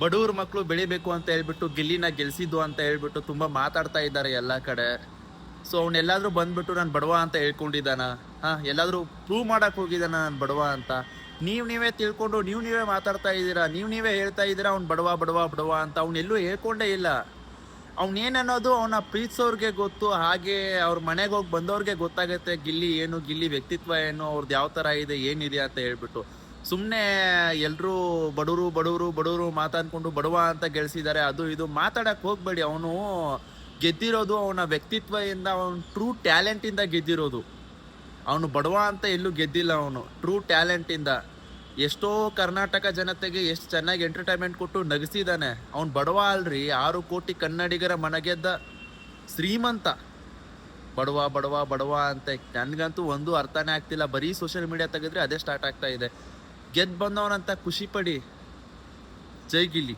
ಬಡವ್ರ ಮಕ್ಕಳು ಬೆಳಿಬೇಕು ಅಂತ ಹೇಳ್ಬಿಟ್ಟು ಗಿಲ್ಲಿನ ಗೆಲ್ಸಿದ್ದು ಅಂತ ಹೇಳ್ಬಿಟ್ಟು ತುಂಬಾ ಮಾತಾಡ್ತಾ ಇದ್ದಾರೆ ಎಲ್ಲ ಕಡೆ. ಸೊ ಅವ್ನೆಲ್ಲಾದ್ರೂ ಬಂದ್ಬಿಟ್ಟು ನಾನು ಬಡವ ಅಂತ ಹೇಳ್ಕೊಂಡಿದ್ದಾನ? ಎಲ್ಲಾದ್ರೂ ಪ್ರೂವ್ ಮಾಡಕ್ ಹೋಗಿದ್ದಾನ ನಾನು ಬಡವ ಅಂತ? ನೀವೇ ತಿಳ್ಕೊಂಡು ನೀವೇ ಮಾತಾಡ್ತಾ ಇದ್ದೀರಾ, ನೀವೇ ಹೇಳ್ತಾ ಇದ್ದೀರಾ ಅವ್ನು ಬಡವ ಬಡವ ಬಡವ ಅಂತ. ಅವ್ನೆಲ್ಲೂ ಹೇಳ್ಕೊಂಡೇ ಇಲ್ಲ. ಅವ್ನೇನನ್ನೋದು ಅವನ ಪ್ರೀತಿಸೋರ್ಗೆ ಗೊತ್ತು. ಹಾಗೆ ಅವ್ರ ಮನೆಗೆ ಹೋಗಿ ಬಂದವ್ರಿಗೆ ಗೊತ್ತಾಗತ್ತೆ ಗಿಲ್ಲಿ ಏನು, ಗಿಲ್ಲಿ ವ್ಯಕ್ತಿತ್ವ ಏನು, ಅವ್ರದ್ದು ಯಾವ ಥರ ಇದೆ, ಏನಿದೆ ಅಂತ ಹೇಳ್ಬಿಟ್ಟು. ಸುಮ್ಮನೆ ಎಲ್ಲರೂ ಬಡವರು ಬಡವರು ಬಡವರು ಮಾತಾಡ್ಕೊಂಡು ಬಡವ ಅಂತ ಗೆಲ್ಸಿದ್ದಾರೆ, ಅದು ಇದು ಮಾತಾಡಕ್ಕೆ ಹೋಗ್ಬೇಡಿ. ಅವನು ಗೆದ್ದಿರೋದು ಅವನ ವ್ಯಕ್ತಿತ್ವದಿಂದ, ಅವನ ಟ್ರೂ ಟ್ಯಾಲೆಂಟಿಂದ ಗೆದ್ದಿರೋದು. ಅವನು ಬಡವ ಅಂತ ಎಲ್ಲೂ ಗೆದ್ದಿಲ್ಲ. ಅವನು ಟ್ರೂ ಟ್ಯಾಲೆಂಟಿಂದ ಎಷ್ಟೋ ಕರ್ನಾಟಕ ಜನತೆಗೆ ಎಷ್ಟು ಚೆನ್ನಾಗಿ ಎಂಟರ್ಟೈನ್ಮೆಂಟ್ ಕೊಟ್ಟು ನಗಿಸಿದ್ದಾನೆ. ಅವ್ನು ಬಡವ ಅಲ್ರಿ, 6 ಕೋಟಿ ಕನ್ನಡಿಗರ ಮನಗೆದ್ದ ಶ್ರೀಮಂತ. ಬಡವ ಬಡವ ಬಡವ ಅಂತ ನನಗಂತೂ ಒಂದು ಅರ್ಥನೇ ಆಗ್ತಿಲ್ಲ. ಬರೀ ಸೋಷಿಯಲ್ ಮೀಡಿಯಾ ತೆಗೆದ್ರೆ ಅದೇ ಸ್ಟಾರ್ಟ್ ಆಗ್ತಾ ಇದೆ. ಗೆದ್ದು ಬಂದವನಂತ ಖುಷಿ ಪಡಿ. ಜೈ ಗಿಲ್ಲಿ.